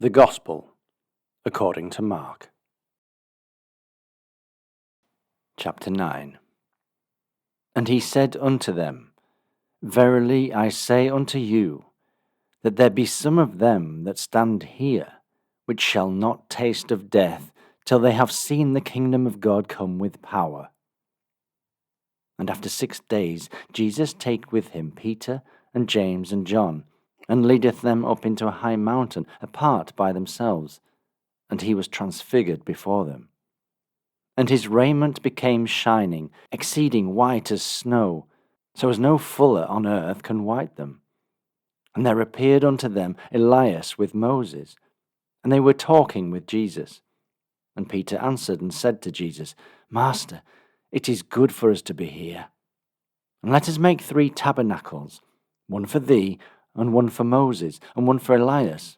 The Gospel according to Mark. Chapter 9. And he said unto them, Verily I say unto you, that there be some of them that stand here, which shall not taste of death, till they have seen the kingdom of God come with power. And after 6 days Jesus taketh with him Peter and James and John, and leadeth them up into a high mountain, apart by themselves, and he was transfigured before them. And his raiment became shining, exceeding white as snow, so as no fuller on earth can white them. And there appeared unto them Elias with Moses, and they were talking with Jesus. And Peter answered and said to Jesus, Master, it is good for us to be here. And let us make 3 tabernacles, one for thee, and one for Moses, and one for Elias.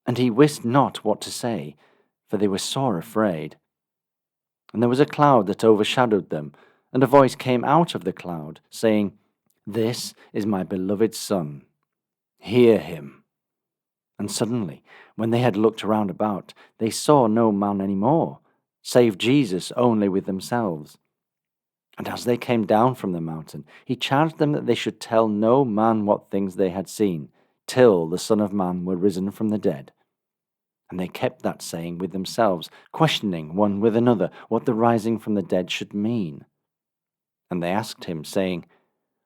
And he wist not what to say, for they were sore afraid. And there was a cloud that overshadowed them, and a voice came out of the cloud, saying, This is my beloved Son, hear him. And suddenly, when they had looked round about, they saw no man any more, save Jesus only with themselves. And as they came down from the mountain, he charged them that they should tell no man what things they had seen, till the Son of Man were risen from the dead. And they kept that saying with themselves, questioning one with another what the rising from the dead should mean. And they asked him, saying,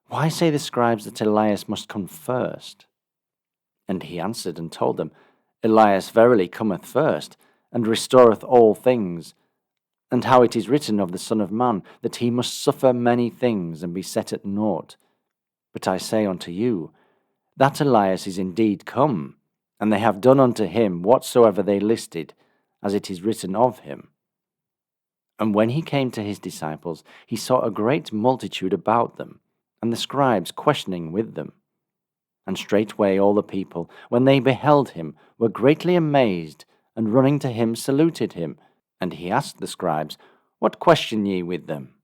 Why say the scribes that Elias must come first? And he answered and told them, Elias verily cometh first, and restoreth all things, and how it is written of the Son of Man, that he must suffer many things, and be set at naught. But I say unto you, that Elias is indeed come, and they have done unto him whatsoever they listed, as it is written of him. And when he came to his disciples, he saw a great multitude about them, and the scribes questioning with them. And straightway all the people, when they beheld him, were greatly amazed, and running to him saluted him. And he asked the scribes, What question ye with them?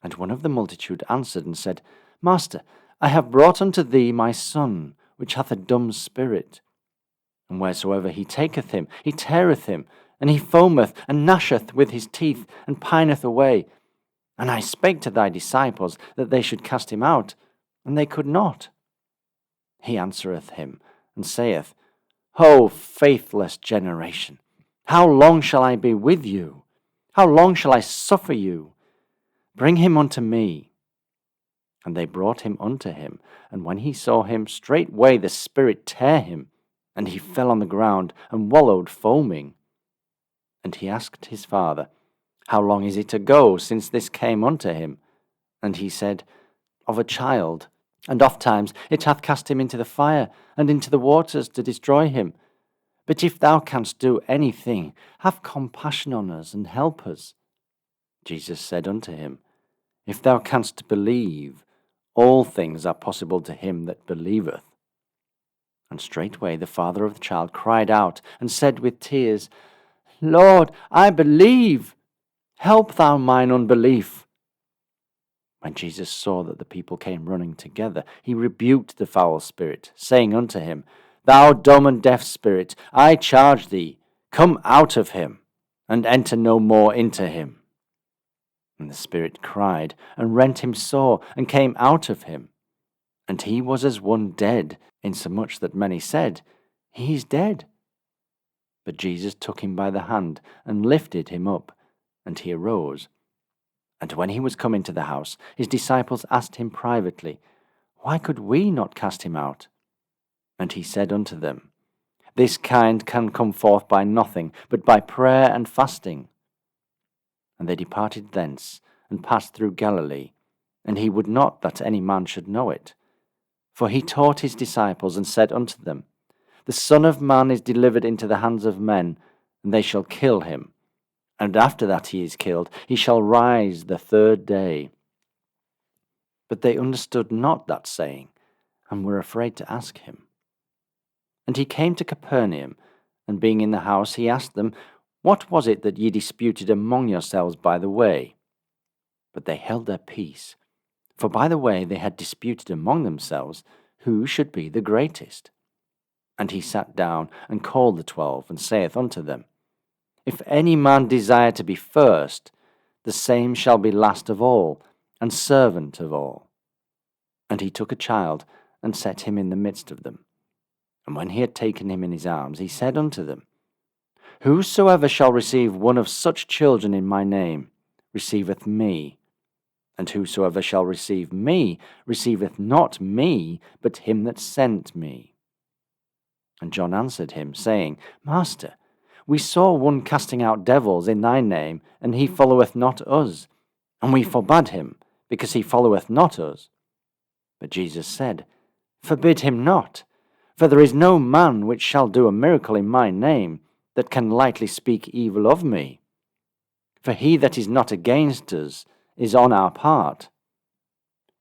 And one of the multitude answered and said, Master, I have brought unto thee my son, which hath a dumb spirit. And wheresoever he taketh him, he teareth him, and he foameth and gnasheth with his teeth, and pineth away. And I spake to thy disciples that they should cast him out, and they could not. He answereth him, and saith, O faithless generation, how long shall I be with you? How long shall I suffer you? Bring him unto me. And they brought him unto him, and when he saw him, straightway the spirit tare him, and he fell on the ground, and wallowed foaming. And he asked his father, How long is it ago since this came unto him? And he said, Of a child, and ofttimes it hath cast him into the fire, and into the waters to destroy him. But if thou canst do anything, have compassion on us, and help us. Jesus said unto him, If thou canst believe, all things are possible to him that believeth. And straightway the father of the child cried out, and said with tears, Lord, I believe, help thou mine unbelief. When Jesus saw that the people came running together, he rebuked the foul spirit, saying unto him, Thou dumb and deaf spirit, I charge thee, come out of him, and enter no more into him. And the spirit cried, and rent him sore, and came out of him. And he was as one dead, insomuch that many said, He is dead. But Jesus took him by the hand, and lifted him up, and he arose. And when he was come into the house, his disciples asked him privately, Why could we not cast him out? And he said unto them, This kind can come forth by nothing, but by prayer and fasting. And they departed thence, and passed through Galilee, and he would not that any man should know it. For he taught his disciples, and said unto them, The Son of Man is delivered into the hands of men, and they shall kill him. And after that he is killed, he shall rise the 3rd day. But they understood not that saying, and were afraid to ask him. And he came to Capernaum, and being in the house, he asked them, What was it that ye disputed among yourselves by the way? But they held their peace, for by the way they had disputed among themselves, who should be the greatest. And he sat down, and called the 12, and saith unto them, If any man desire to be first, the same shall be last of all, and servant of all. And he took a child, and set him in the midst of them. And when he had taken him in his arms, he said unto them, Whosoever shall receive one of such children in my name, receiveth me. And whosoever shall receive me, receiveth not me, but him that sent me. And John answered him, saying, Master, we saw one casting out devils in thy name, and he followeth not us. And we forbade him, because he followeth not us. But Jesus said, Forbid him not, for there is no man which shall do a miracle in my name, that can lightly speak evil of me. For he that is not against us is on our part.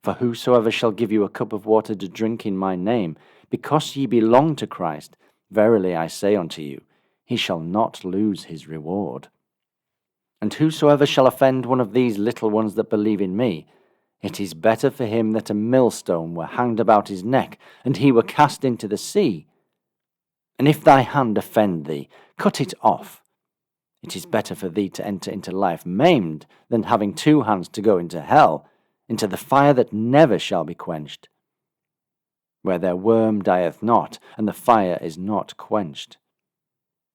For whosoever shall give you a cup of water to drink in my name, because ye belong to Christ, verily I say unto you, he shall not lose his reward. And whosoever shall offend one of these little ones that believe in me, it is better for him that a millstone were hanged about his neck, and he were cast into the sea. And if thy hand offend thee, cut it off. It is better for thee to enter into life maimed, than having 2 hands to go into hell, into the fire that never shall be quenched, where their worm dieth not, and the fire is not quenched.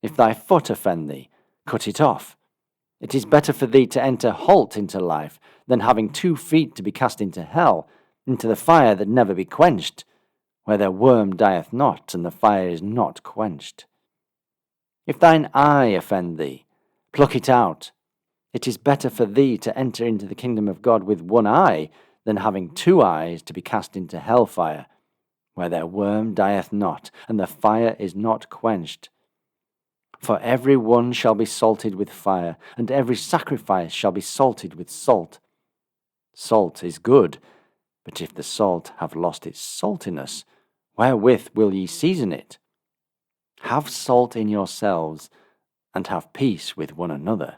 If thy foot offend thee, cut it off. It is better for thee to enter halt into life, than having 2 feet to be cast into hell, into the fire that never be quenched, where their worm dieth not, and the fire is not quenched. If thine eye offend thee, pluck it out. It is better for thee to enter into the kingdom of God with 1 eye, than having 2 eyes to be cast into hellfire, where their worm dieth not, and the fire is not quenched. For every one shall be salted with fire, and every sacrifice shall be salted with salt. Salt is good, but if the salt have lost its saltiness, wherewith will ye season it? Have salt in yourselves, and have peace with one another.